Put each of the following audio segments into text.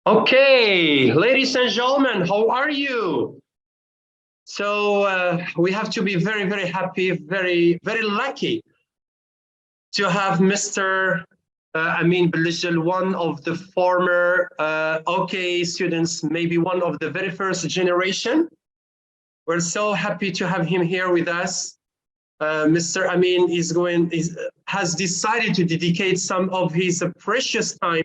Okay, ladies and gentlemen, how are you? So we have to be very, very happy, very, very lucky to have Mr. Amine Bellajdel, one of the former OK students, maybe one of the very first generation. We're so happy to have him here with us. Mr. Amine has decided to dedicate some of his precious time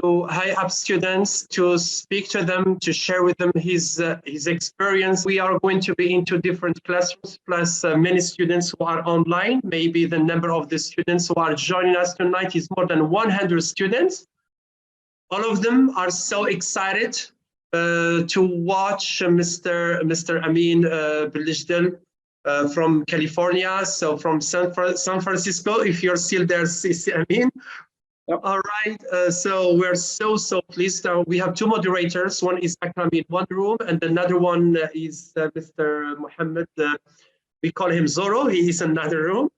to high-up students, to speak to them, to share with them his experience. We are going to be into different classrooms, plus many students who are online. Maybe the number of the students who are joining us tonight is more than 100 students. All of them are so excited to watch Mr. Amine Bellajdel from California, so from San Francisco. If you're still there, Amine. Yep. All right, so we're so pleased. We have two moderators. One is Akram in one room, and another one is Mr. Mohammed. We call him Zoro. He is in another room.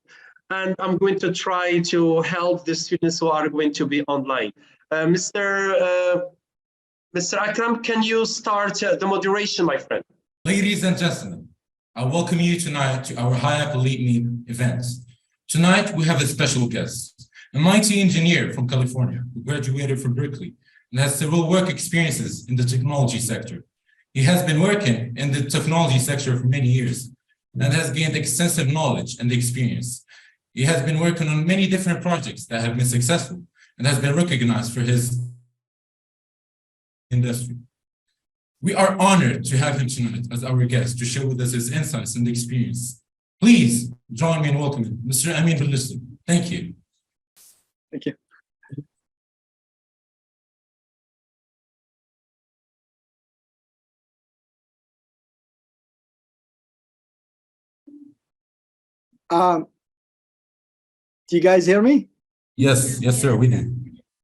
And I'm going to try to help the students who are going to be online. Mr. Akram, can you start the moderation, my friend? Ladies and gentlemen, I welcome you tonight to our High Up Elite Meet event. Tonight, we have a special guest. A mighty engineer from California who graduated from Berkeley and has several work experiences in the technology sector. He has been working in the technology sector for many years and has gained extensive knowledge and experience. He has been working on many different projects that have been successful and has been recognized for his industry. We are honored to have him tonight as our guest to share with us his insights and experience. Please join me in welcoming Mr. Amine Bellajdel. Thank you. Thank you. Do you guys hear me? Yes, sir, we do.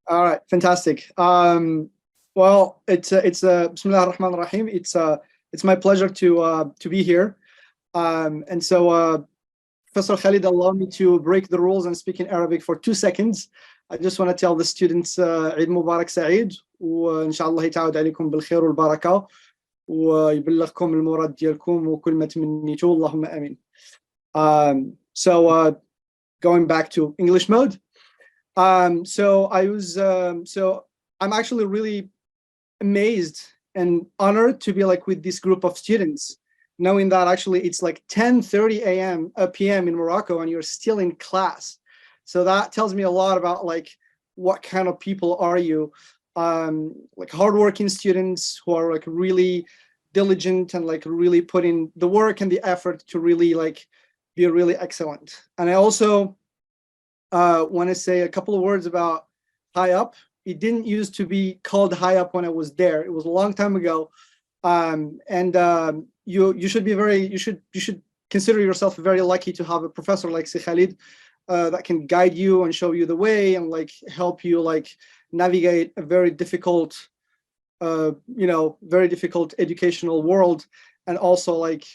All right, fantastic. Well, Bismillah ar-Rahman ar-Rahim. It's my pleasure to be here. And so Professor Khalid allowed me to break the rules and speak in Arabic for 2 seconds. I just want to tell the students Eid Mubarak Saeed وإن شاء الله يتعود عليكم بالخير والبركة ويبلغكم المراد ديالكم وكل ما تمنيتوا اللهم آمين. So going back to English mode. So I'm actually really amazed and honored to be like with this group of students, knowing that actually it's like 10:30 p.m. in Morocco and you're still in class. So that tells me a lot about like what kind of people are you, like hardworking students who are like really diligent and like really put in the work and the effort to really like be really excellent. And I also want to say a couple of words about High Up. It didn't used to be called High Up when I was there. It was a long time ago. You should consider yourself very lucky to have a professor like Khalid that can guide you and show you the way and like help you like navigate a very difficult very difficult educational world, and also like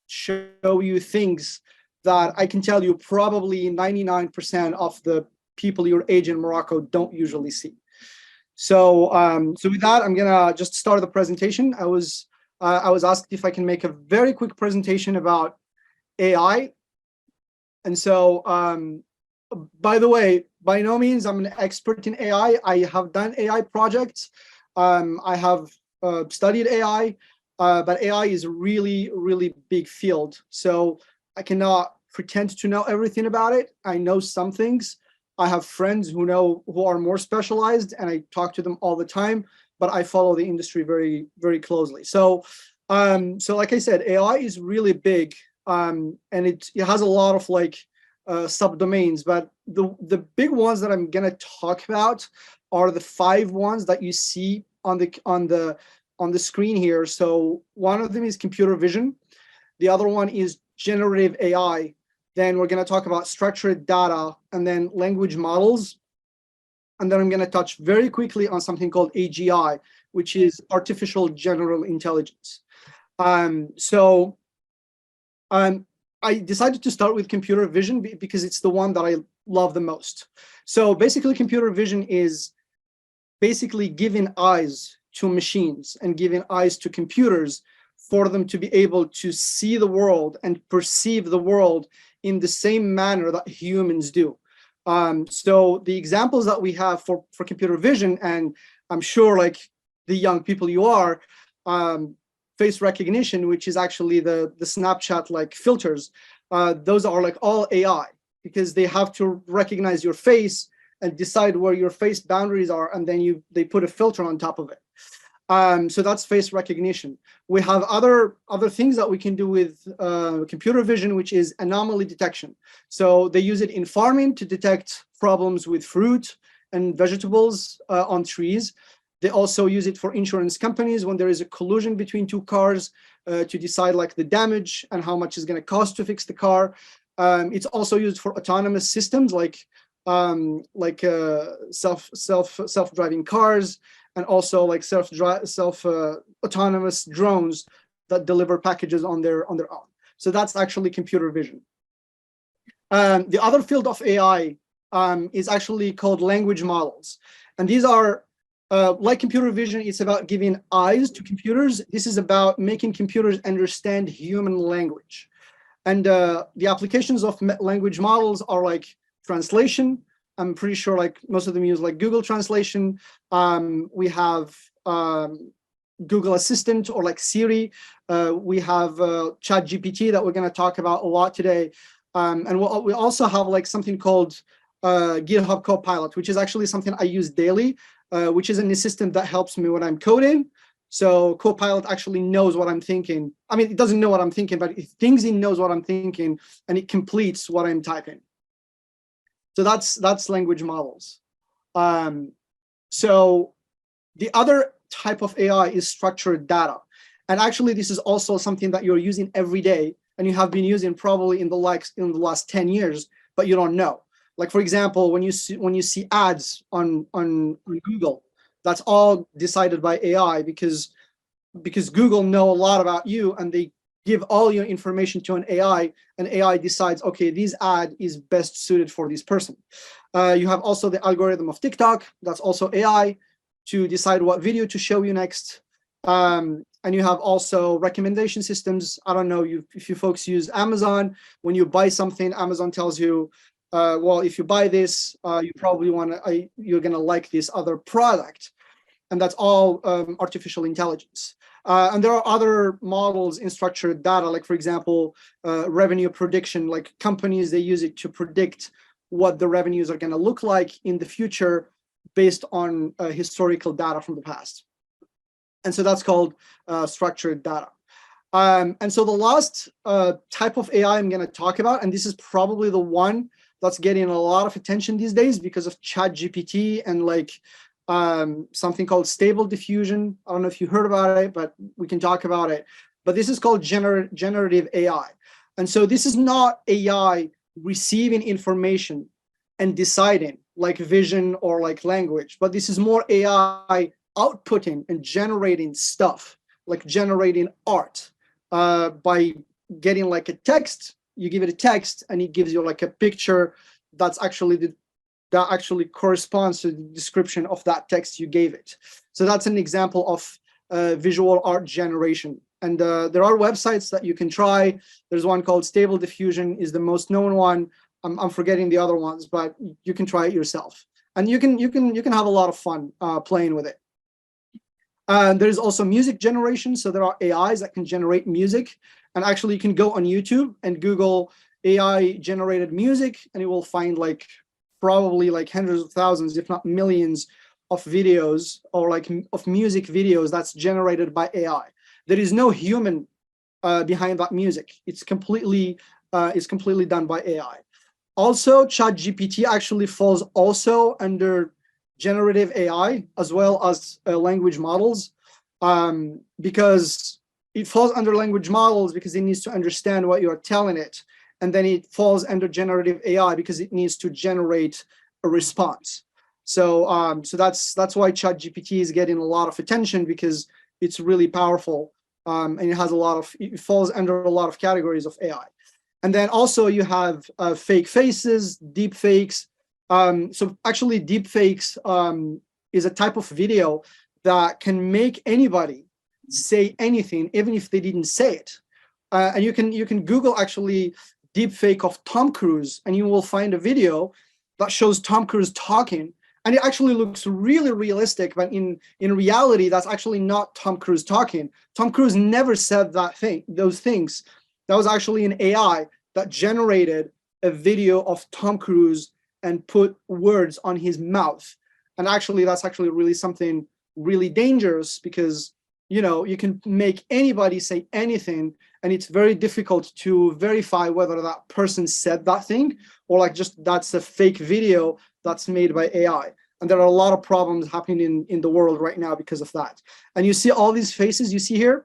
show you things that I can tell you probably 99% of the people your age in Morocco don't usually see. So with that, I'm gonna just start the presentation. I was asked if I can make a very quick presentation about AI. And so, by the way, by no means I'm an expert in AI. I have done AI projects. I have studied AI, but AI is a really, really big field. So I cannot pretend to know everything about it. I know some things. I have friends who are more specialized, and I talk to them all the time, but I follow the industry very, very closely. So like I said, AI is really big, and it has a lot of like subdomains, but the big ones that I'm gonna talk about are the 5 ones that you see on the screen here. So one of them is computer vision. The other one is generative AI. Then we're gonna talk about structured data and then language models. And then I'm gonna touch very quickly on something called AGI, which is artificial general intelligence. I decided to start with computer vision because it's the one that I love the most. So basically computer vision is basically giving eyes to machines and giving eyes to computers for them to be able to see the world and perceive the world in the same manner that humans do. So the examples that we have for computer vision, and I'm sure like the young people you are, face recognition, which is actually the Snapchat like filters, those are like all AI, because they have to recognize your face and decide where your face boundaries are, and then they put a filter on top of it. So that's face recognition. We have other things that we can do with computer vision, which is anomaly detection. So they use it in farming to detect problems with fruit and vegetables on trees. They also use it for insurance companies when there is a collision between two cars to decide like the damage and how much it's going to cost to fix the car. It's also used for autonomous systems like self-driving cars, and also like autonomous drones that deliver packages on their own. So that's actually computer vision. The other field of AI is actually called language models, and these are like computer vision. It's about giving eyes to computers. This is about making computers understand human language, and the applications of language models are like translation. I'm pretty sure like most of them use like Google Translation. We have Google Assistant or like Siri. We have ChatGPT that we're going to talk about a lot today. And we also have like something called GitHub Copilot, which is actually something I use daily, which is an assistant that helps me when I'm coding. So Copilot actually knows what I'm thinking. I mean, it doesn't know what I'm thinking, but it thinks it knows what I'm thinking, and it completes what I'm typing. So that's language models. So the other type of AI is structured data. And actually, this is also something that you're using every day, and you have been using probably in the last 10 years, but you don't know. Like, for example, when you see ads on Google, that's all decided by AI because Google know a lot about you, and they give all your information to an AI, and AI decides, okay, this ad is best suited for this person. You have also the algorithm of TikTok. That's also AI to decide what video to show you next. And you have also recommendation systems. I don't know if you folks use Amazon. When you buy something, Amazon tells you, well, if you buy this, you probably you're gonna like this other product. And that's all artificial intelligence. And there are other models in structured data, like, for example, revenue prediction. Like companies, they use it to predict what the revenues are going to look like in the future based on historical data from the past. And so that's called structured data. And so the last type of AI I'm going to talk about, and this is probably the one that's getting a lot of attention these days because of ChatGPT and like something called stable diffusion. I don't know if you heard about it, but we can talk about it. But this is called generative AI. And so this is not AI receiving information and deciding like vision or like language, but this is more AI outputting and generating stuff, like generating art by getting like a text. You give it a text and it gives you like a picture that's actually that actually corresponds to the description of that text you gave it. So that's an example of visual art generation. And there are websites that you can try. There's one called Stable Diffusion is the most known one. I'm forgetting the other ones, but you can try it yourself. And you can have a lot of fun playing with it. There's also music generation. So there are AIs that can generate music. And actually you can go on YouTube and Google AI generated music, and you will find like probably like hundreds of thousands, if not millions of videos or like of music videos that's generated by AI. There is no human behind that music. It's completely done by AI. Also, ChatGPT actually falls also under generative AI as well as language models, because it falls under language models because it needs to understand what you're telling it. And then it falls under generative AI because it needs to generate a response. So that's why ChatGPT is getting a lot of attention, because it's really powerful, and it falls under a lot of categories of AI. And then also you have fake faces, deep fakes. So actually deep fakes is a type of video that can make anybody say anything, even if they didn't say it. And you can Google actually deepfake of Tom Cruise, and you will find a video that shows Tom Cruise talking, and it actually looks really realistic. But in reality, that's actually not Tom Cruise talking. Tom Cruise never said those things. That was actually an AI that generated a video of Tom Cruise and put words on his mouth. And actually, that's actually really something really dangerous, because you can make anybody say anything, and it's very difficult to verify whether that person said that thing or like just that's a fake video that's made by AI. And there are a lot of problems happening in the world right now because of that. And you see all these faces you see here,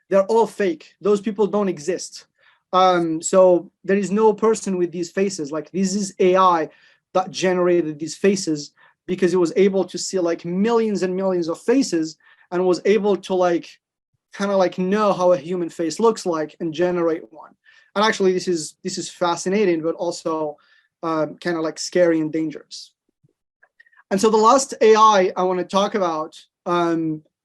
they're all fake. Those people don't exist. So there is no person with these faces. Like, this is AI that generated these faces, because it was able to see like millions and millions of faces, and was able to like kind of like know how a human face looks like and generate one. And actually, this is fascinating, but also kind of like scary and dangerous. And so the last AI I want to talk about,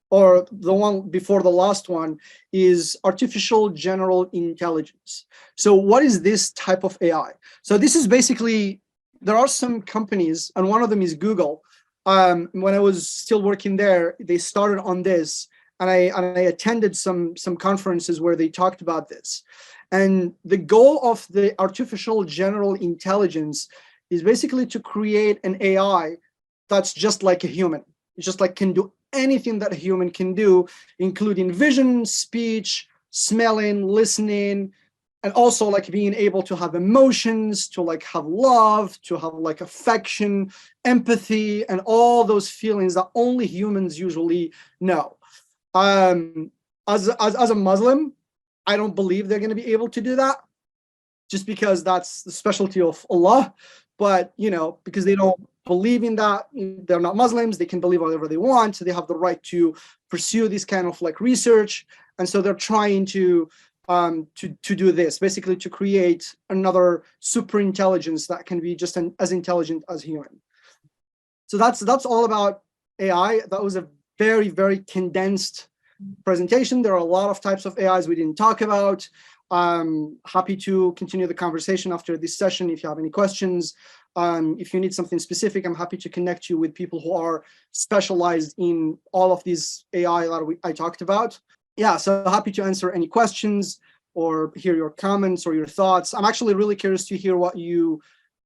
or the one before the last one, is artificial general intelligence. So what is this type of AI? So this is basically, there are some companies, and one of them is Google. When I was still working there, they started on this, and I attended some conferences where they talked about this. And the goal of the artificial general intelligence is basically to create an AI that's just like a human. It's just like can do anything that a human can do, including vision, speech, smelling, listening, and also like being able to have emotions, to like have love, to have like affection, empathy, and all those feelings that only humans usually know. As a Muslim, I don't believe they're going to be able to do that, just because that's the specialty of Allah. But because they don't believe in that, they're not Muslims, they can believe whatever they want, so they have the right to pursue this kind of like research. And so they're trying to do this, basically to create another super intelligence that can be just as intelligent as human. So that's all about AI. That was a very, very condensed presentation. There are a lot of types of AIs we didn't talk about. Happy to continue the conversation after this session if you have any questions. If you need something specific, I'm happy to connect you with people who are specialized in all of these AI that I talked about. Yeah, so happy to answer any questions or hear your comments or your thoughts. I'm actually really curious to hear what you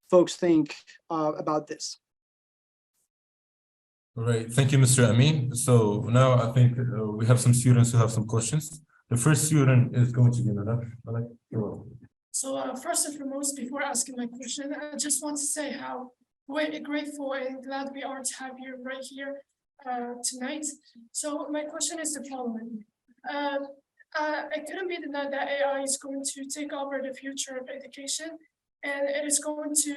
folks think about this. All right, thank you, Mr. Amine. So now I think we have some students who have some questions. The first student is going to be Nada. So first and foremost, before asking my question, I just want to say how grateful and glad we are to have you right here tonight. So my question is the following. It couldn't be denied that AI is going to take over the future of education, and it is going to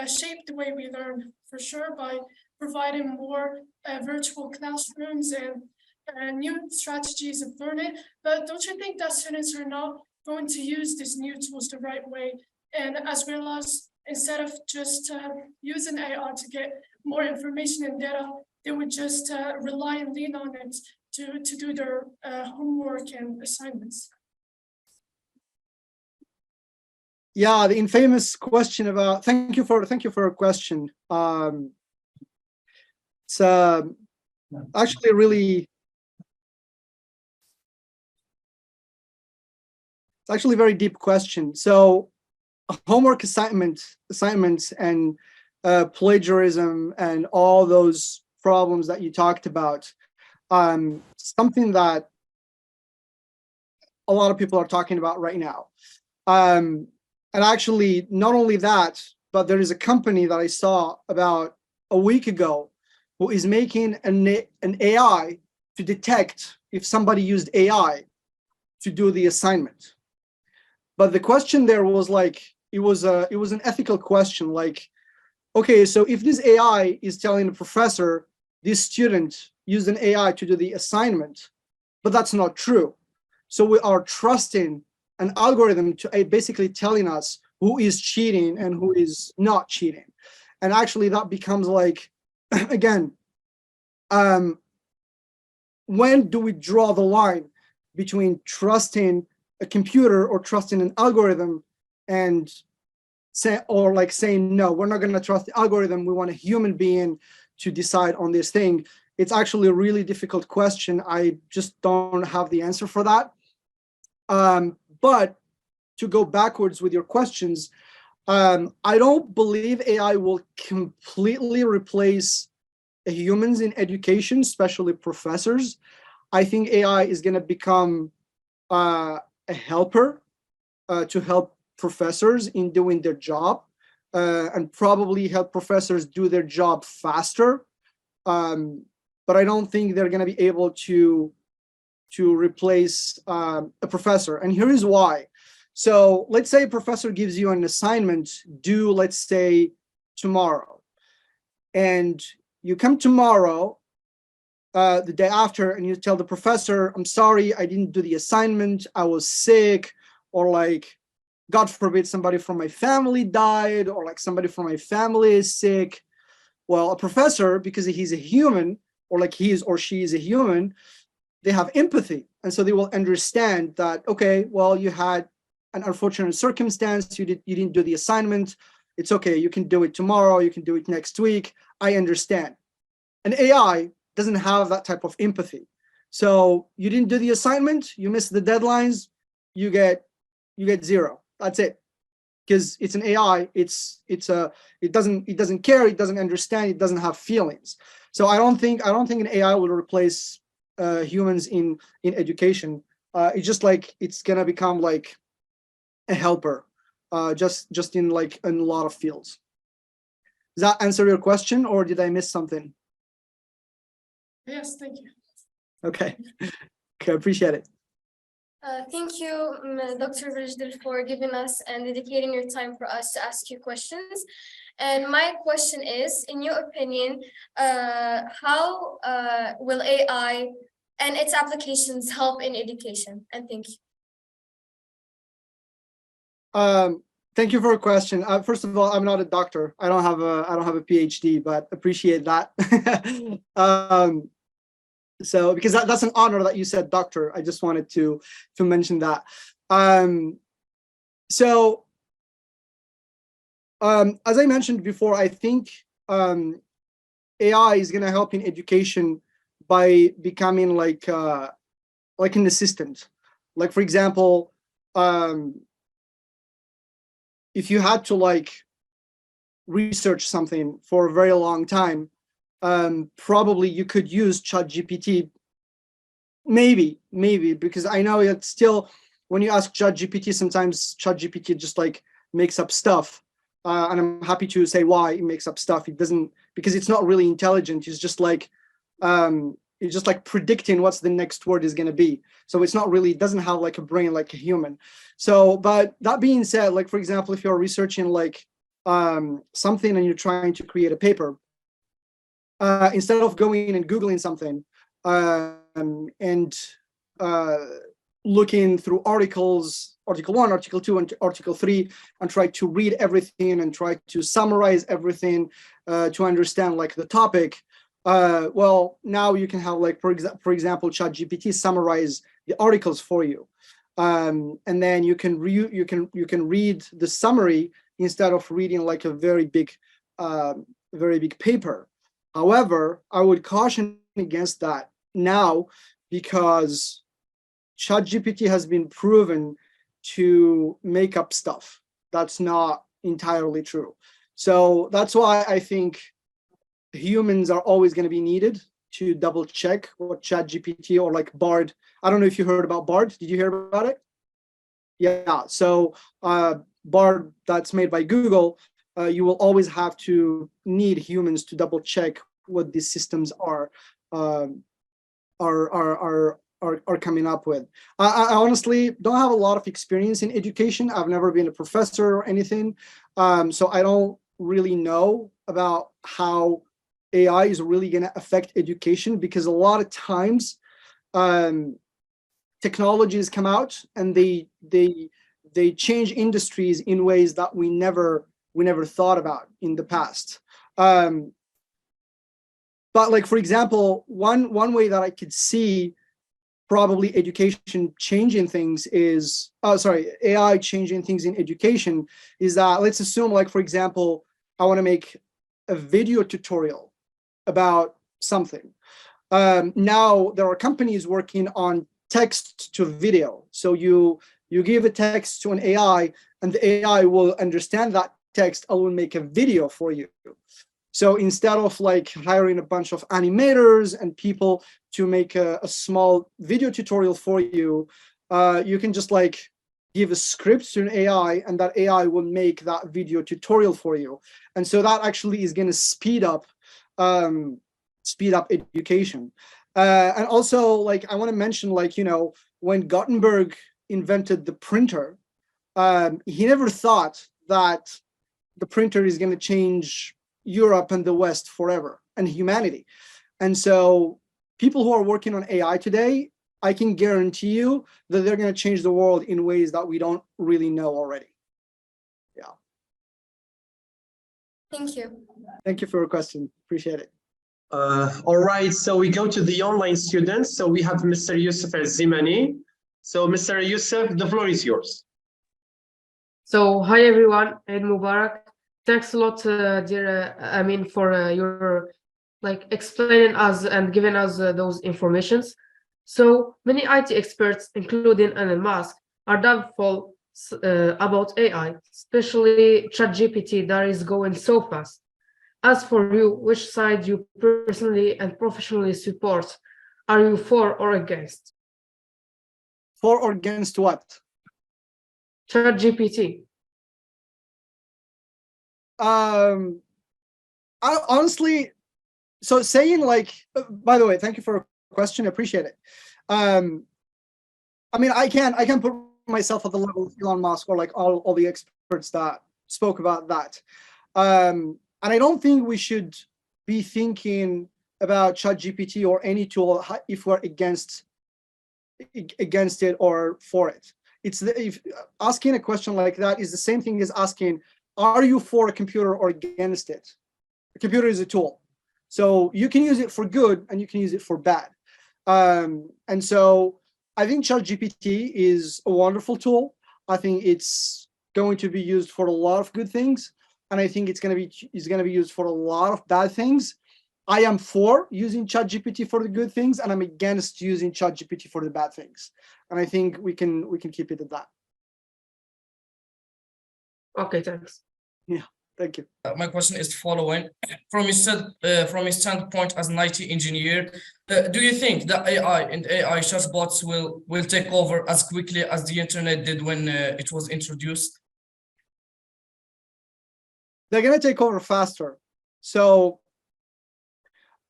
shape the way we learn for sure by providing more virtual classrooms and new strategies of learning. But don't you think that students are not going to use these new tools the right way? And as well as, instead of just using AI to get more information and data, they would just rely and lean on it to do their homework and assignments. Yeah, the infamous question about, thank you for a question. It's actually really, it's actually a very deep question. So homework assignments and plagiarism and all those problems that you talked about, something that a lot of people are talking about right now. And actually, not only that, but there is a company that I saw about a week ago who is making an AI to detect if somebody used AI to do the assignment. But the question there was like, it was an ethical question, like, okay, so if this AI is telling the professor, this student used an AI to do the assignment, but that's not true. So we are trusting an algorithm to basically telling us who is cheating and who is not cheating. And actually that becomes like, again, when do we draw the line between trusting a computer or trusting an algorithm and saying, no, we're not going to trust the algorithm. We want a human being to decide on this thing. It's actually a really difficult question. I just don't have the answer for that. But to go backwards with your questions, I don't believe AI will completely replace humans in education, especially professors. I think AI is going to become a helper to help professors in doing their job, and probably help professors do their job faster. But I don't think they're going to be able to replace a professor. And here is why. So let's say a professor gives you an assignment due, let's say, tomorrow. And you come tomorrow, the day after, and you tell the professor, I'm sorry, I didn't do the assignment. I was sick, or like, God forbid, somebody from my family died, or like somebody from my family is sick. Well, a professor, because he's a human, or like he is or she is a human, they have empathy. And so they will understand that, okay, well, you had an unfortunate circumstance, you didn't do the assignment. It's okay, you can do it tomorrow, you can do it next week. I understand. And AI doesn't have that type of empathy. So you didn't do the assignment, you missed the deadlines, you get 0. That's it. Because it's an AI, it doesn't care, it doesn't understand, it doesn't have feelings. So I don't think an AI will replace humans in education. It's just like it's gonna become like a helper, just in like in a lot of fields. Does that answer your question, or did I miss something? Yes, thank you. Okay, okay, appreciate it. Thank you, Dr. Bellajdel, for giving us and dedicating your time for us to ask you questions. And my question is, in your opinion, how will AI and its applications help in education? And thank you. Thank you for a question. First of all, I'm not a doctor. I don't have a PhD, but appreciate that. So because that's an honor that you said doctor. I just wanted to mention that. So as I mentioned before, I think AI is going to help in education by becoming like an assistant. Like, for example, if you had to like research something for a very long time, probably you could use ChatGPT. Maybe, because I know it's still, when you ask ChatGPT, sometimes ChatGPT just like makes up stuff. And I'm happy to say why it makes up stuff. It doesn't, because it's not really intelligent. It's just like predicting what's the next word is going to be. So it's not really, it doesn't have like a brain like a human. So, but that being said, like, for example, if you're researching like something and you're trying to create a paper, instead of going and Googling something and looking through articles, Article 1, Article 2, and Article 3, and try to read everything and try to summarize everything to understand like the topic, well, now you can have like, for example, ChatGPT summarize the articles for you, and then you can read the summary instead of reading like a very big paper. However, I would caution against that now, because ChatGPT has been proven to make up stuff that's not entirely true. So that's why I think humans are always going to be needed to double check what ChatGPT or like Bard. I don't know if you heard about Bard. Did you hear about it? Yeah. So Bard, that's made by Google. You will always have to need humans to double check what these systems are coming up with. I honestly don't have a lot of experience in education. I've never been a professor or anything, so I don't really know about how AI is really going to affect education, because a lot of times technologies come out and they change industries in ways that we never thought about in the past. But like, for example, one way that I could see probably education changing things is, AI changing things in education is that, let's assume, like, for example, I want to make a video tutorial about something. Now there are companies working on text to video. So you give a text to an AI, and the AI will understand that text and will make a video for you. So instead of like hiring a bunch of animators and people to make a small video tutorial for you, you can just like give a script to an AI, and that AI will make that video tutorial for you. And so that actually is going to speed up education. And also, like, I want to mention, like, you know, when Gutenberg invented the printer, he never thought that the printer is going to change Europe and the West forever, and humanity. And so people who are working on AI today, I can guarantee you that they're going to change the world in ways that we don't really know already. Yeah. Thank you. Thank you for your question. Appreciate it. All right, so we go to the online students. So we have Mr. Yusuf Al-Zimani. So Mr. Yusuf, the floor is yours. So hi everyone, Eid Mubarak. Thanks a lot, dear Amine, for your like explaining us and giving us those informations. So many IT experts, including Elon Musk, are doubtful about AI, especially ChatGPT that is going so fast. As for you, which side you personally and professionally support? Are you for or against? For or against what? ChatGPT. I honestly, so saying like, by the way, thank you for a question. I appreciate it. I mean, I can put myself at the level of Elon Musk or like all the experts that spoke about that. And I don't think we should be thinking about ChatGPT or any tool if we're against it or for it. If asking a question like that is the same thing as asking, are you for a computer or against it? A computer is a tool. So you can use it for good and you can use it for bad. And so I think ChatGPT is a wonderful tool. I think it's going to be used for a lot of good things. And I think it's going to be used for a lot of bad things. I am for using ChatGPT for the good things, and I'm against using ChatGPT for the bad things. And I think we can keep it at that. Okay, thanks. Yeah, thank you. My question is the following: from his standpoint as an IT engineer, do you think that AI and AI chatbots will take over as quickly as the internet did when it was introduced? They're going to take over faster. So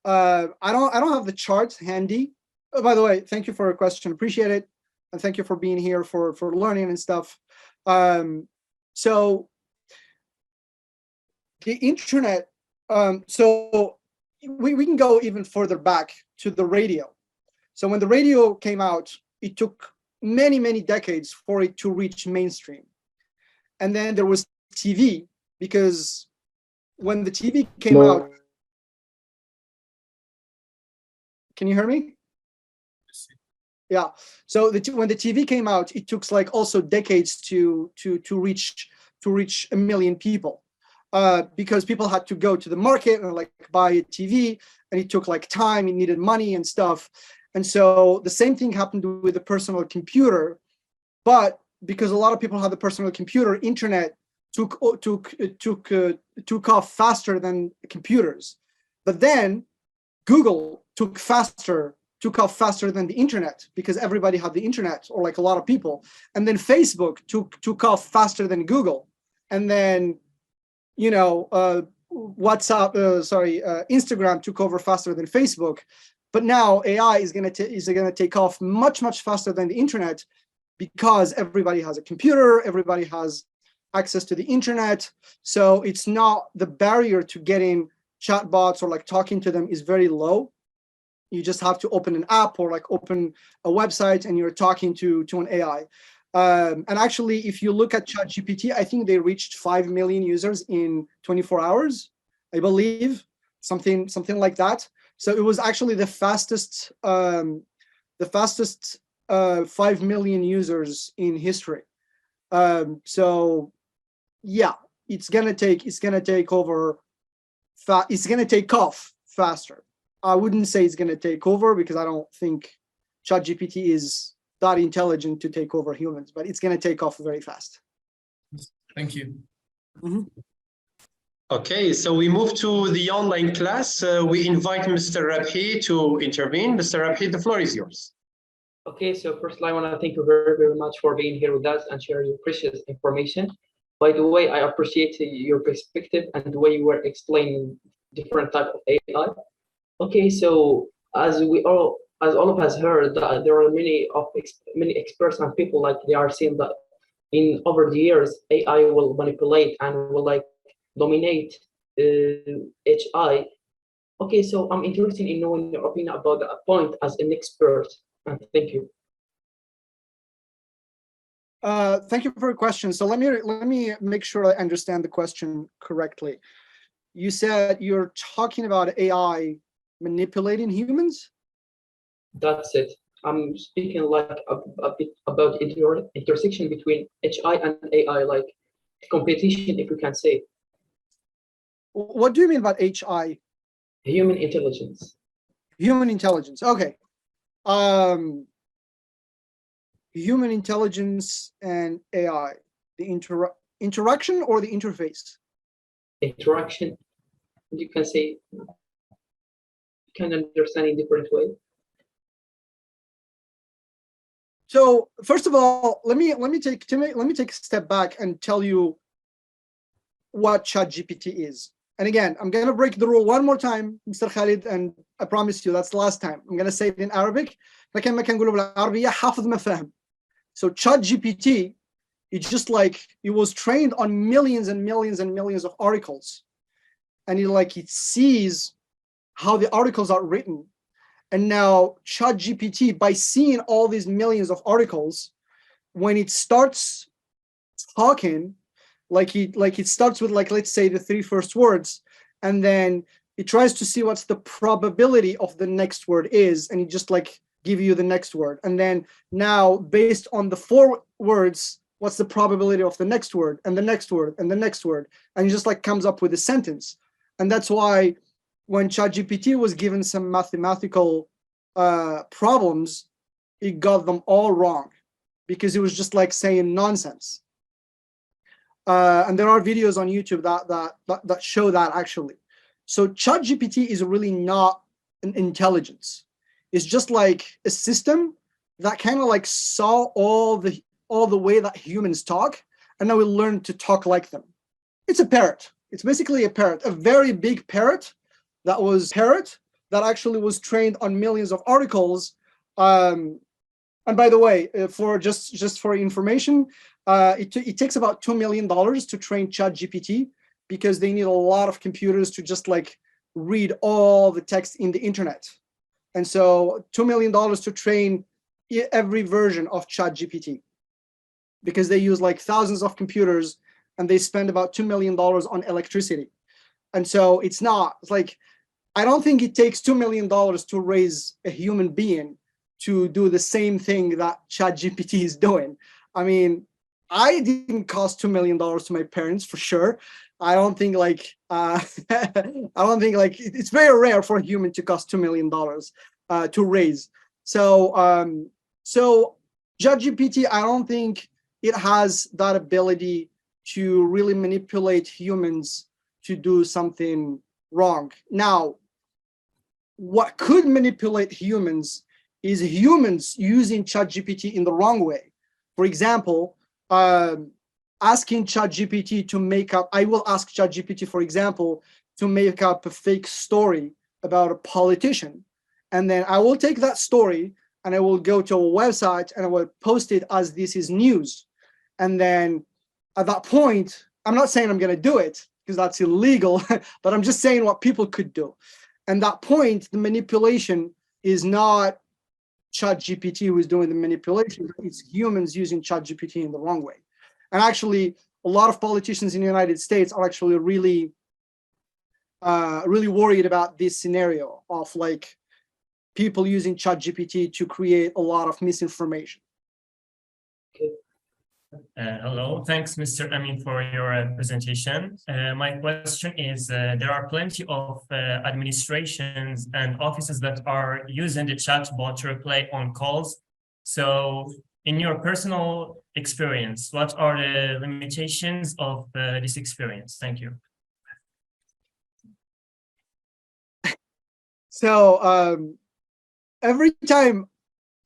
I don't have the charts handy. Oh, by the way, thank you for your question. Appreciate it. And thank you for being here for learning and stuff. So the internet, so we can go even further back to the radio. So when the radio came out, it took many, many decades for it to reach mainstream. And then there was TV, because when the TV came out, can you hear me? Yeah. So when the TV came out, it took like also decades to reach a million people, because people had to go to the market and like buy a TV, and it took like time. It needed money and stuff. And so the same thing happened with the personal computer, but because a lot of people had the personal computer, internet took off faster than computers. But then Google took off faster than the internet, because everybody had the internet, or like a lot of people. And then Facebook took off faster than Google. And then, you know, Instagram took over faster than Facebook. But now AI is gonna take off much faster than the internet, because everybody has a computer, everybody has access to the internet. So it's not, the barrier to getting chatbots or like talking to them is very low. You just have to open an app or like open a website and you're talking to an AI. And actually, if you look at ChatGPT, I think they reached 5 million users in 24 hours, I believe, something like that. So it was actually the fastest 5 million users in history. So yeah, it's gonna take off faster. I wouldn't say it's gonna take over because I don't think ChatGPT is that intelligent to take over humans, but it's gonna take off very fast. Thank you. Okay, so we move to the online class. We invite Mr. Rabhi to intervene. Mr. Rabhi, the floor is yours. Okay, so first I want to thank you very, very much for being here with us and sharing your precious information. By the way, I appreciate your perspective and the way you were explaining different type of AI. Okay, so as all of us heard, that there are many experts and people like they are saying that in over the years AI will manipulate and will like dominate HI. Okay, so I'm interested in knowing your opinion about that point as an expert. And thank you. Thank you for your question. So let me make sure I understand the question correctly. You said you're talking about AI manipulating humans? That's it. I'm speaking like a bit about intersection between HI and AI, like competition, if you can say. What do you mean by HI? Human intelligence. Human intelligence. Okay. Human intelligence and AI. The interaction or the interface? Interaction. You can say. You can understand in different ways. So first of all, let me take a step back and tell you what ChatGPT is. And again, I'm gonna break the rule one more time, Mr. Khalid, and I promise you that's the last time. I'm gonna say it in Arabic. لكن ما كان نقوله بالعربية حافظ ما فهم. So ChatGPT, it's just like it was trained on millions and millions and millions of articles, and it sees how the articles are written. And now ChatGPT, by seeing all these millions of articles, when it starts talking, it starts with let's say the 3 first words, and then it tries to see what's the probability of the next word is, and it just give you the next word. And then now based on the 4 words, what's the probability of the next word and the next word and the next word, and it just comes up with a sentence. And that's why when ChatGPT was given some mathematical problems, it got them all wrong because it was just saying nonsense. And there are videos on YouTube that show that actually. So ChatGPT is really not an intelligence. It's just like a system that kind of saw all the way that humans talk, and now we learn to talk like them. It's a parrot. It's basically a parrot, a very big parrot that actually was trained on millions of articles. And by the way, for just for information, it takes about $2 million to train ChatGPT because they need a lot of computers to just read all the text in the internet. And so $2 million to train every version of ChatGPT because they use thousands of computers and they spend about $2 million on electricity. And so it's I don't think it takes $2 million to raise a human being to do the same thing that ChatGPT is doing. I mean, I didn't cost $2 million to my parents for sure. I don't think it's very rare for a human to cost $2 million to raise. So so ChatGPT, I don't think it has that ability to really manipulate humans to do something wrong. Now, what could manipulate humans is humans using ChatGPT in the wrong way. For example, asking ChatGPT to make up, I will ask ChatGPT, for example, to make up a fake story about a politician. And then I will take that story and I will go to a website and I will post it as this is news. And then at that point, I'm not saying I'm going to do it because that's illegal, but I'm just saying what people could do. And that point, the manipulation is not ChatGPT who is doing the manipulation, it's humans using ChatGPT in the wrong way. And actually, a lot of politicians in the United States are actually really really worried about this scenario of like people using ChatGPT to create a lot of misinformation. Hello, thanks, Mr. Amine, for your presentation. My question is, there are plenty of administrations and offices that are using the chatbot to reply on calls. So in your personal experience, what are the limitations of this experience? Thank you. So every time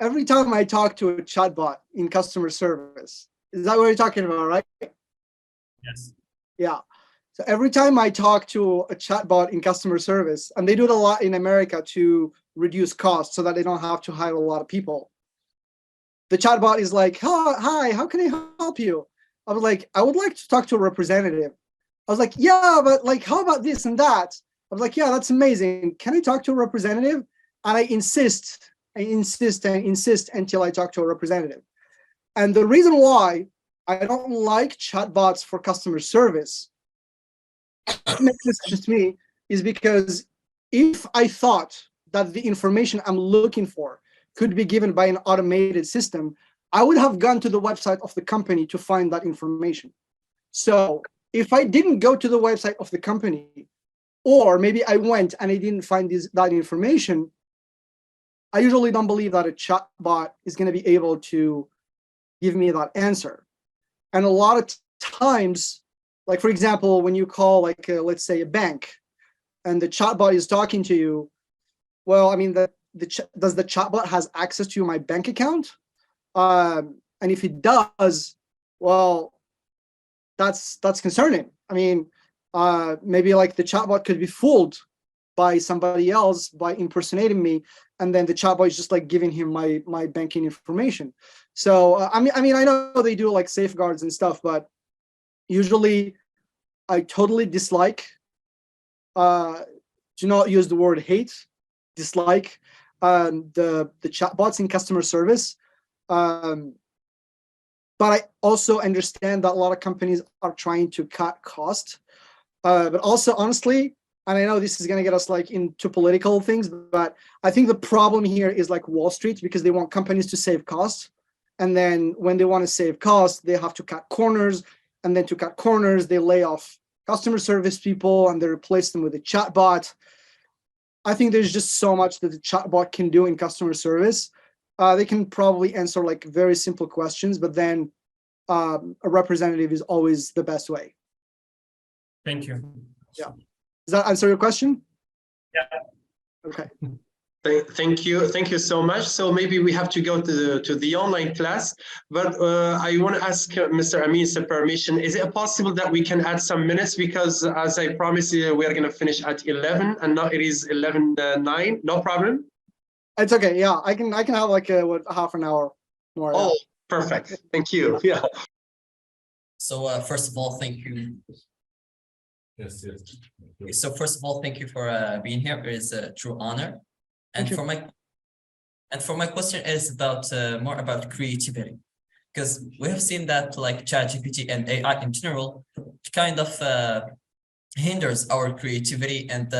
I talk to a chatbot in customer service, is that what you're talking about, right? Yes. Yeah. So every time I talk to a chatbot in customer service, and they do it a lot in America to reduce costs so that they don't have to hire a lot of people. The chatbot is like, hi, how can I help you? I was like, I would like to talk to a representative. I was like, yeah, but like, how about this and that? I was like, yeah, that's amazing. Can I talk to a representative? And I insist until I talk to a representative. And the reason why I don't like chatbots for customer service, makes this just me, is because if I thought that the information I'm looking for could be given by an automated system, I would have gone to the website of the company to find that information. So if I didn't go to the website of the company, or maybe I went and I didn't find that information, I usually don't believe that a chatbot is going to be able to give me that answer. And a lot of times, like for example, when you call like let's say a bank, and the chatbot is talking to you, well, I mean, does the chatbot has access to my bank account? And if it does, well, that's concerning. I mean, maybe like the chatbot could be fooled by somebody else by impersonating me, and then the chatbot is just like giving him my banking information. So I mean, I know they do like safeguards and stuff, but usually I totally dislike, do not use the word hate, dislike the chatbots in customer service. But I also understand that a lot of companies are trying to cut cost. But also, honestly, and I know this is going to get us like into political things, but I think the problem here is like Wall Street, because they want companies to save costs. And then when they want to save costs, they have to cut corners. And then to cut corners, they lay off customer service people and they replace them with a chatbot. I think there's just so much that the chatbot can do in customer service. They can probably answer like very simple questions, but then a representative is always the best way. Thank you. Yeah. Does that answer your question? Yeah. Okay. Thank you so much. So maybe we have to go to the online class, but I want to ask Mr. Amine's permission. Is it possible that we can add some minutes, because as I promised you, we are going to finish at 11 and now it is 11:09. No problem. It's okay. Yeah, I can have like half an hour more. Oh, yeah. perfect. Thank you. Yeah. So first of all, thank you. Yes. So first of all, thank you for being here. It is a true honor. And for my question is about more about creativity, because we have seen that like ChatGPT and AI in general kind of hinders our creativity and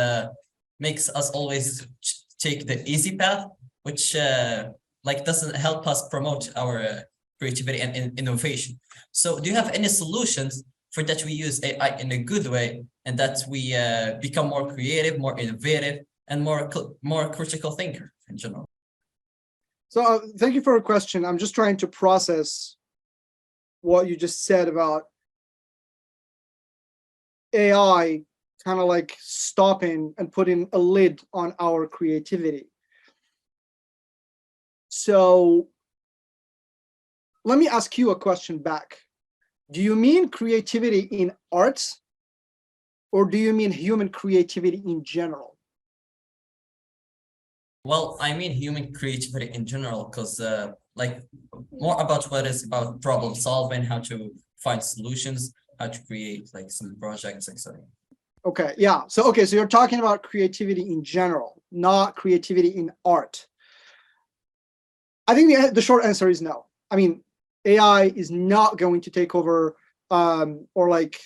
makes us always take the easy path, which like doesn't help us promote our creativity and innovation. So do you have any solutions for that we use AI in a good way, and that we become more creative, more innovative, and more critical thinker in general? So thank you for your question. I'm just trying to process what you just said about AI kind of like stopping and putting a lid on our creativity. So let me ask you a question back. Do you mean creativity in arts, or do you mean human creativity in general? Well, I mean human creativity in general, because like more about what is about problem solving, how to find solutions, how to create like some projects, etc. Okay, yeah. So you're talking about creativity in general, not creativity in art. I think the short answer is no. I mean, AI is not going to take over or like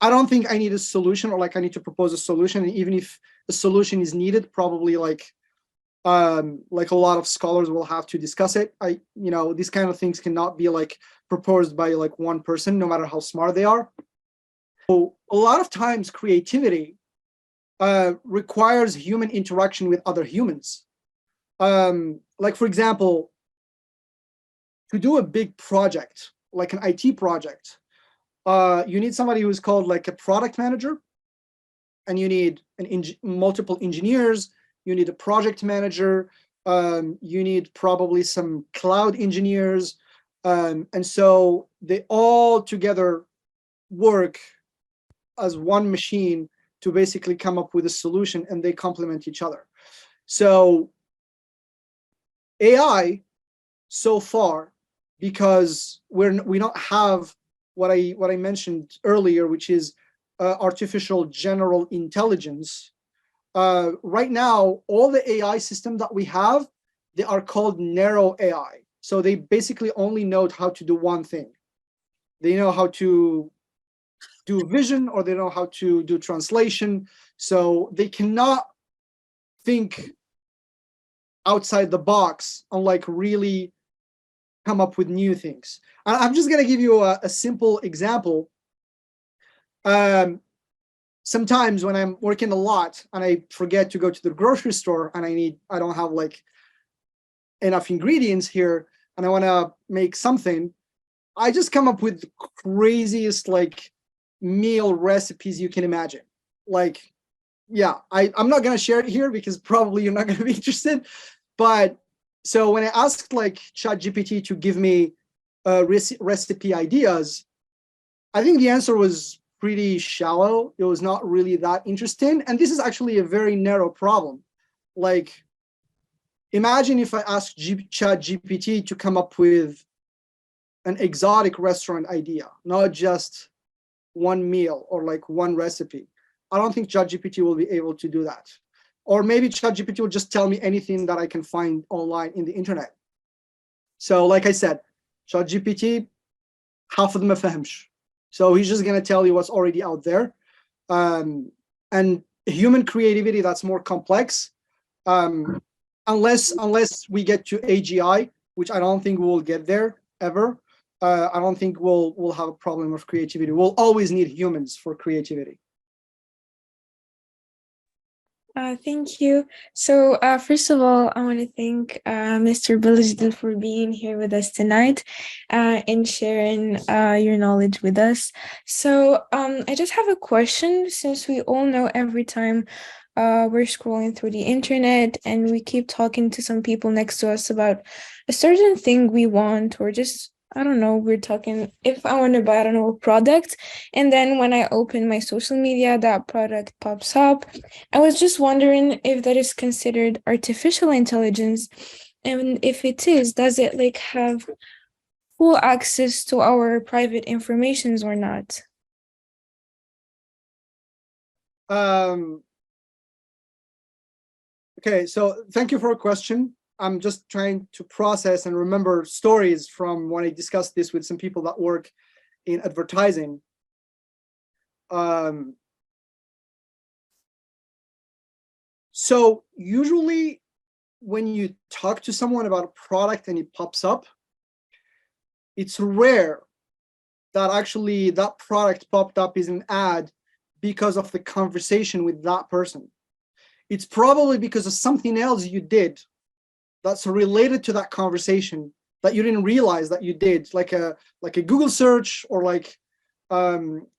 I don't think I need a solution, or like I need to propose a solution. And even if a solution is needed, probably like a lot of scholars will have to discuss it. These kind of things cannot be like proposed by like one person, no matter how smart they are. So a lot of times creativity requires human interaction with other humans. Like for example, to do a big project, like an IT project, you need somebody who's called like a product manager, and you need multiple engineers, you need a project manager, you need probably some cloud engineers, and so they all together work as one machine to basically come up with a solution, and they complement each other. So AI so far, because we don't have what I mentioned earlier, which is artificial general intelligence. Right now, all the AI systems that we have, they are called narrow AI. So they basically only know how to do one thing. They know how to do vision, or they know how to do translation. So they cannot think outside the box and like really come up with new things. I'm just going to give you a simple example. Sometimes when I'm working a lot and I forget to go to the grocery store, and I don't have like enough ingredients here, and I want to make something, I just come up with the craziest like meal recipes you can imagine. Like, yeah, I'm not going to share it here because probably you're not going to be interested. But so when I asked like ChatGPT to give me recipe ideas, I think the answer was pretty shallow. It was not really that interesting. And this is actually a very narrow problem. Like, imagine if I asked ChatGPT to come up with an exotic restaurant idea, not just one meal or like one recipe. I don't think ChatGPT will be able to do that. Or maybe ChatGPT will just tell me anything that I can find online in the internet. So like I said, ChatGPT, half of them فهمش. So he's just going to tell you what's already out there. And human creativity, that's more complex. Unless we get to AGI, which I don't think we'll get there ever. I don't think we'll have a problem of creativity. We'll always need humans for creativity. Thank you. So first of all, I want to thank Mr. Bellajdel for being here with us tonight and sharing your knowledge with us. So I just have a question, since we all know every time we're scrolling through the internet and we keep talking to some people next to us about a certain thing we want, or just, I don't know, we're talking, if I want to buy, I don't know, a product, and then when I open my social media, that product pops up. I was just wondering if that is considered artificial intelligence, and if it is, does it like have full access to our private informations or not? Okay, so thank you for a question. I'm just trying to process and remember stories from when I discussed this with some people that work in advertising. So usually when you talk to someone about a product and it pops up, it's rare that actually that product popped up is an ad because of the conversation with that person. It's probably because of something else you did that's related to that conversation that you didn't realize that you did, like a Google search, or like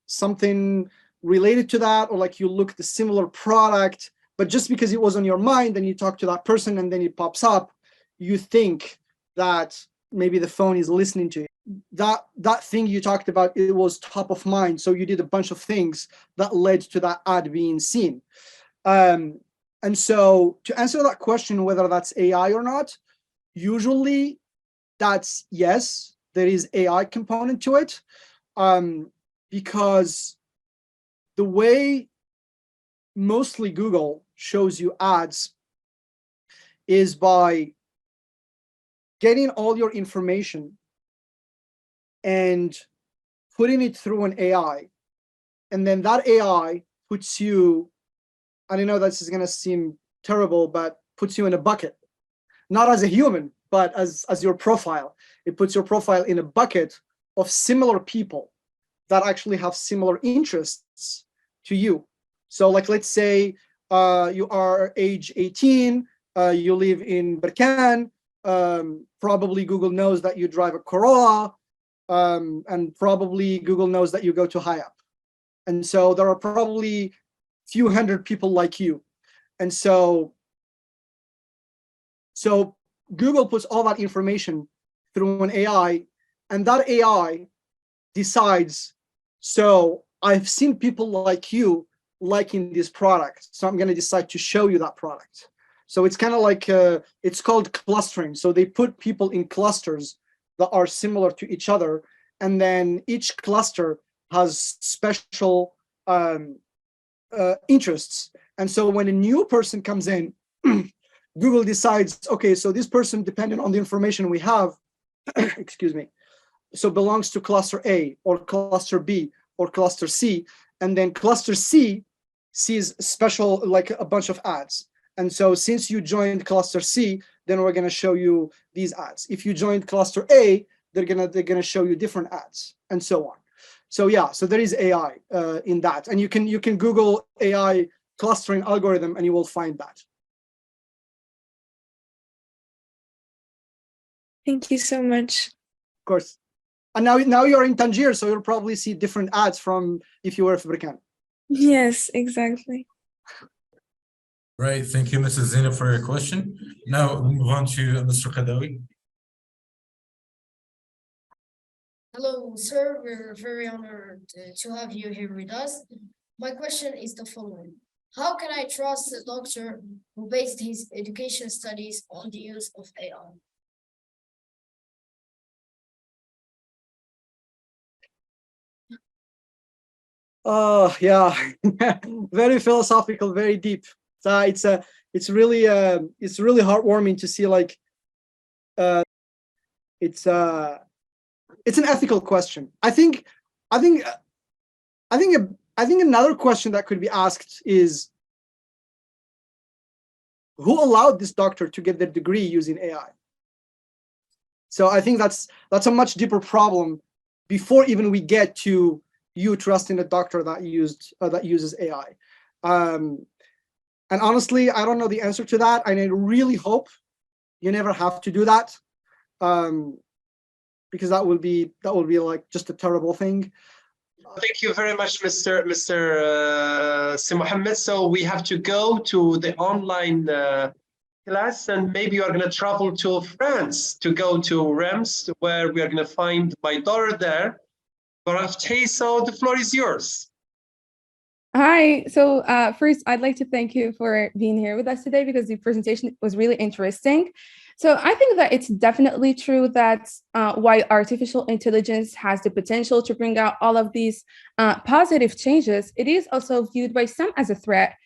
something related to that, or like you looked a similar product, but just because it was on your mind and you talk to that person and then it pops up, you think that maybe the phone is listening to you. That thing you talked about, it was top of mind, so you did a bunch of things that led to that ad being seen. And so to answer that question, whether that's AI or not, usually that's yes, there is AI component to it, because the way mostly Google shows you ads is by getting all your information and putting it through an AI and then that AI puts you, and I know this is going to seem terrible, but puts you in a bucket, not as a human, but as your profile. It puts your profile in a bucket of similar people that actually have similar interests to you. So like, let's say you are age 18, you live in Berkane, probably Google knows that you drive a Corolla, and probably Google knows that you go to Hayap. And so there are probably few hundred people like you. And so Google puts all that information through an AI, and that AI decides, so I've seen people like you liking this product, so I'm going to decide to show you that product. So it's kind of like, it's called clustering. So they put people in clusters that are similar to each other, and then each cluster has special interests. And so when a new person comes in, Google decides, okay, so this person, depending on the information we have, excuse me, so belongs to cluster A or cluster B or cluster C. And then cluster C sees special, like a bunch of ads. And so since you joined cluster C, then we're going to show you these ads. If you joined cluster A, they're gonna show you different ads, and so on. So yeah, so there is AI in that, and you can Google AI clustering algorithm, and you will find that. Thank you so much. Of course. And now you're in Tangier, so you'll probably see different ads from if you were in Berkane. Yes, exactly. Right. Thank you, Mrs. Zina, for your question. Now we move on to Mr. Khadawi. Hello, sir. We're very honored to have you here with us. My question is the following. How can I trust a doctor who based his education studies on the use of AI? Oh yeah, very philosophical, very deep. So it's really heartwarming to see, like, it's an ethical question. I think another question that could be asked is, who allowed this doctor to get their degree using AI? So I think that's a much deeper problem before even we get to you trusting a doctor that uses AI. And honestly, I don't know the answer to that. And I really hope you never have to do that, because that will be like just a terrible thing. Thank you very much, Mr. Si Mohammed. So we have to go to the online class, and maybe you are going to travel to France to go to Reims, where we are going to find my daughter there. So the floor is yours. Hi. So first, I'd like to thank you for being here with us today, because the presentation was really interesting. So I think that it's definitely true that while artificial intelligence has the potential to bring out all of these positive changes, it is also viewed by some as a threat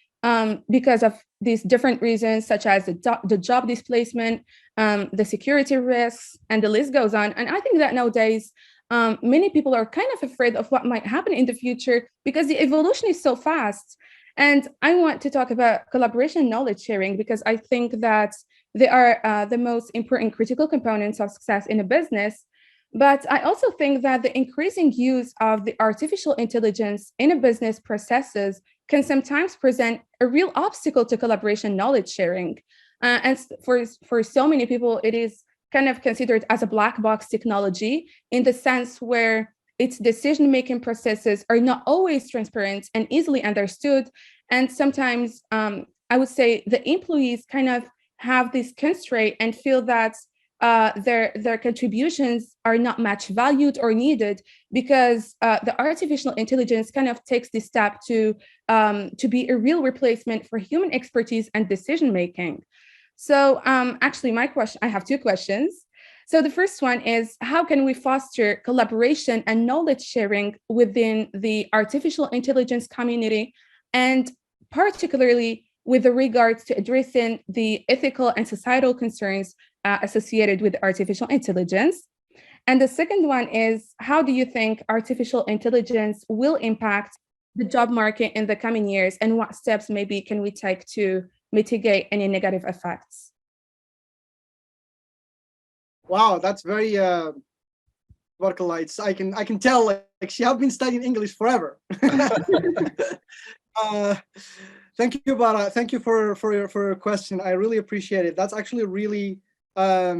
because of these different reasons, such as the job displacement, the security risks, and the list goes on. And I think that nowadays, many people are kind of afraid of what might happen in the future because the evolution is so fast. And I want to talk about collaboration and knowledge sharing, because I think that they are the most important critical components of success in a business. But I also think that the increasing use of the artificial intelligence in a business processes can sometimes present a real obstacle to collaboration knowledge sharing. And for so many people, it is kind of considered as a black box technology, in the sense where its decision-making processes are not always transparent and easily understood. And sometimes I would say the employees kind of have this constraint and feel that their contributions are not much valued or needed, because the artificial intelligence kind of takes this step to be a real replacement for human expertise and decision-making. So actually, I have two questions. So the first one is, how can we foster collaboration and knowledge sharing within the artificial intelligence community, and particularly with regards to addressing the ethical and societal concerns associated with artificial intelligence? And the second one is, how do you think artificial intelligence will impact the job market in the coming years, and what steps maybe can we take to mitigate any negative effects? Wow, that's very vocalites. I can tell like she have been studying English forever. Thank you, Bara. Thank you for your question. I really appreciate it. That's actually really a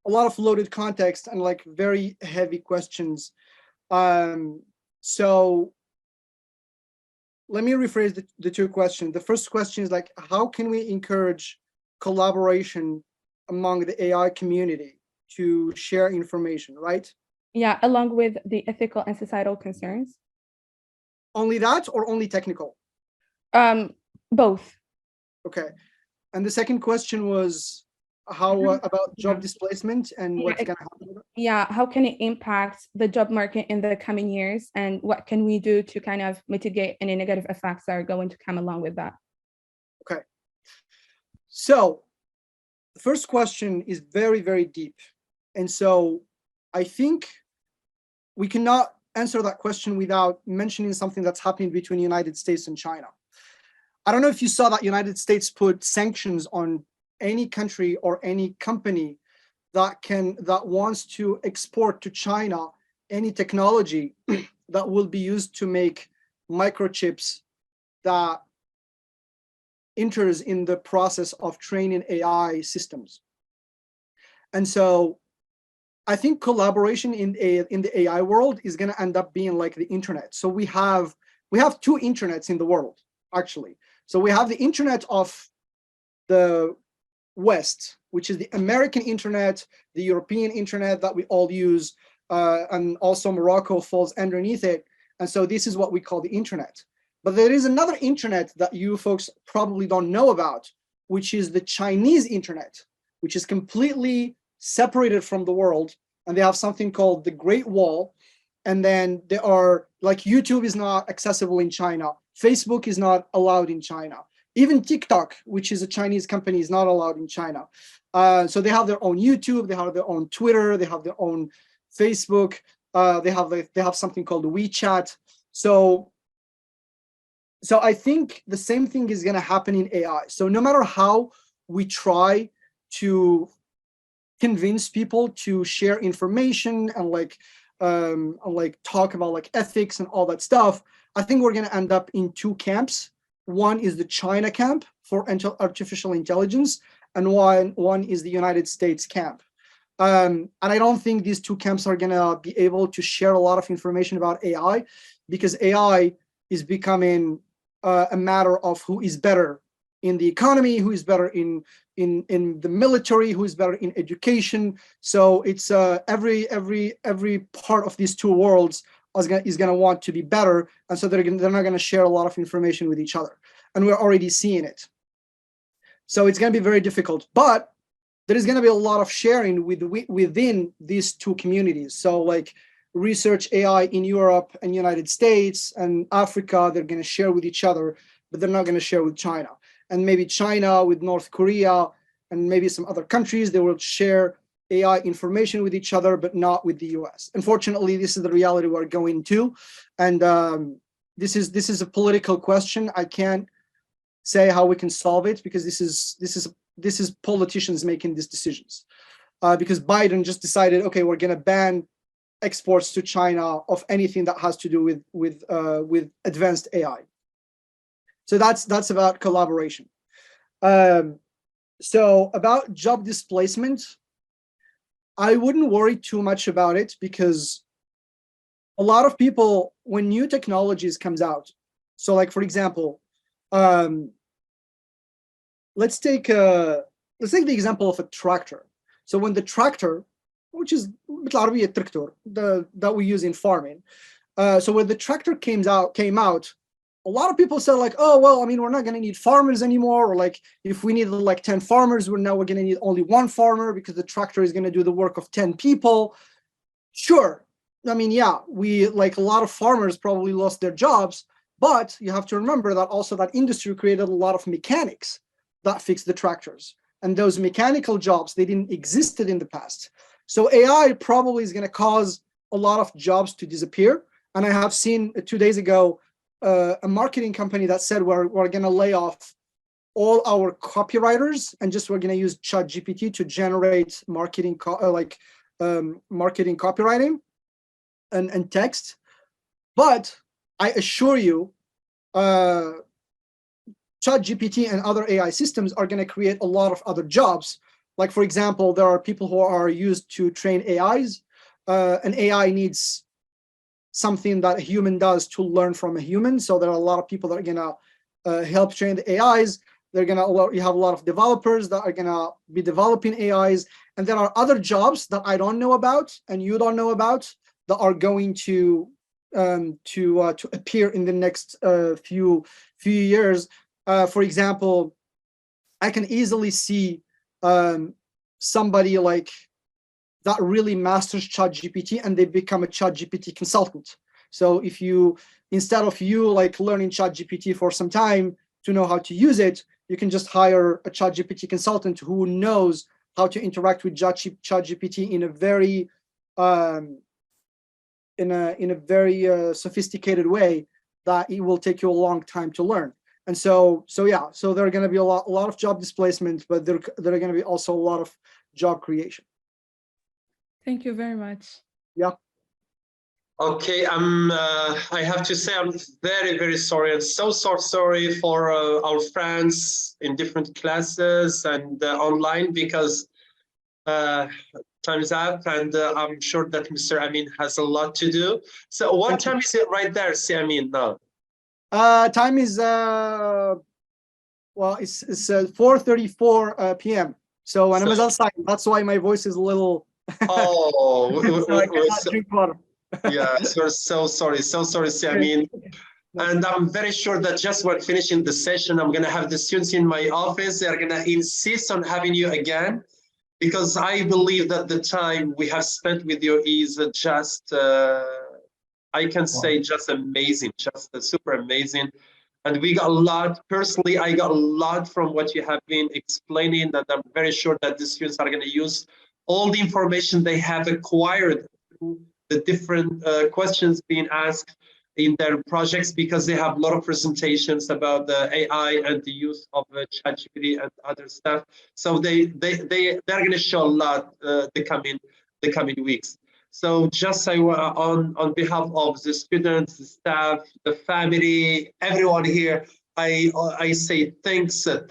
lot of loaded context and like very heavy questions. So let me rephrase the two questions. The first question is like, how can we encourage collaboration among the AI community to share information, right? Yeah, along with the ethical and societal concerns. Only that or only technical? Both. Okay. And the second question was how about job displacement and what's going to happen? Yeah, how can it impact the job market in the coming years, and what can we do to kind of mitigate any negative effects that are going to come along with that? Okay. So the first question is very, very deep. And so I think we cannot answer that question without mentioning something that's happening between the United States and China. I don't know if you saw that United States put sanctions on any country or any company that wants to export to China any technology that will be used to make microchips that enters in the process of training AI systems. And so I think collaboration in the AI world is going to end up being like the internet. So we have two internets in the world, actually. So we have the internet of the West, which is the American internet, the European internet that we all use, and also Morocco falls underneath it. And so this is what we call the internet. But there is another internet that you folks probably don't know about, which is the Chinese internet, which is completely separated from the world. And they have something called the Great Wall. And then there are, like, YouTube is not accessible in China. Facebook is not allowed in China. Even TikTok, which is a Chinese company, is not allowed in China. So they have their own YouTube, they have their own Twitter, they have their own Facebook, they have something called WeChat. So I think the same thing is going to happen in AI. So no matter how we try to convince people to share information and like talk about like ethics and all that stuff, I think we're going to end up in two camps. One is the China camp for artificial intelligence, and one is the United States camp. And I don't think these two camps are going to be able to share a lot of information about AI, because AI is becoming a matter of who is better in the economy, who is better in the military, who is better in education. So it's every part of these two worlds is going to want to be better, and so they're not going to share a lot of information with each other, and we're already seeing it. So it's going to be very difficult, but there is going to be a lot of sharing within these two communities. So like research AI in Europe and United States and Africa, they're going to share with each other, but they're not going to share with China. And maybe China with North Korea and maybe some other countries, they will share AI information with each other, but not with the US. Unfortunately, this is the reality we're going to. And this is a political question. I can't say how we can solve it, because this is politicians making these decisions. Because Biden just decided, okay, we're going to ban exports to China of anything that has to do with advanced AI. So that's about collaboration. So about job displacement, I wouldn't worry too much about it, because a lot of people, when new technologies comes out, so like, for example, let's take the example of a tractor. So when the tractor, which is بالعربية التركتور, that we use in farming, so when the tractor came out, a lot of people said like, oh, well, I mean, we're not going to need farmers anymore. Or like, if we need like 10 farmers, we're going to need only one farmer, because the tractor is going to do the work of 10 people. Sure. I mean, yeah, we, like, a lot of farmers probably lost their jobs, but you have to remember that also that industry created a lot of mechanics that fix the tractors. And those mechanical jobs, they didn't existed in the past. So AI probably is going to cause a lot of jobs to disappear. And I have seen 2 days ago, a marketing company that said we're going to lay off all our copywriters and just we're going to use ChatGPT to generate marketing marketing copywriting and text. But I assure you, ChatGPT and other AI systems are going to create a lot of other jobs. Like, for example, there are people who are used to train AIs. An AI needs something that a human does to learn from a human. So there are a lot of people that are going to help train the AIs. You have a lot of developers that are going to be developing AIs. And there are other jobs that I don't know about and you don't know about that are going to appear in the next few years. For example, I can easily see somebody like that really masters ChatGPT and they become a ChatGPT consultant. So if you, instead of you like learning ChatGPT for some time to know how to use it, you can just hire a ChatGPT consultant who knows how to interact with ChatGPT in a very sophisticated way that it will take you a long time to learn. And so yeah, so there are going to be a lot of job displacement, but there are going to be also a lot of job creation. Thank you very much. Yeah. Okay, I have to say I'm very, very sorry and so sorry for our friends in different classes and online because time's up and I'm sure that Mr. Amine has a lot to do. So what time is it right there, see Amine now? Time is well, it's 4:34 p.m. So and I'm outside. That's why my voice is a little. Oh, so I cannot drink water. Yes, we're so sorry, Amine. And I'm very sure that just when finishing the session, I'm going to have the students in my office. They're going to insist on having you again, because I believe that the time we have spent with you is just, I can say just amazing, just super amazing. And we got a lot, personally, I got a lot from what you have been explaining, that I'm very sure that the students are going to use all the information they have acquired through the different questions being asked in their projects, because they have a lot of presentations about the AI and the use of ChatGPT and other stuff. So they're going to show a lot the coming weeks. So just on behalf of the students, the staff, the family, everyone here, I say thanks a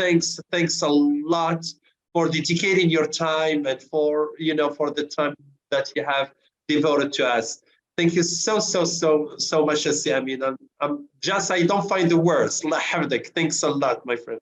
lot for dedicating your time and for the time that you have devoted to us. Thank you so much, Asi. I mean, I don't find the words. Thanks a lot, my friend.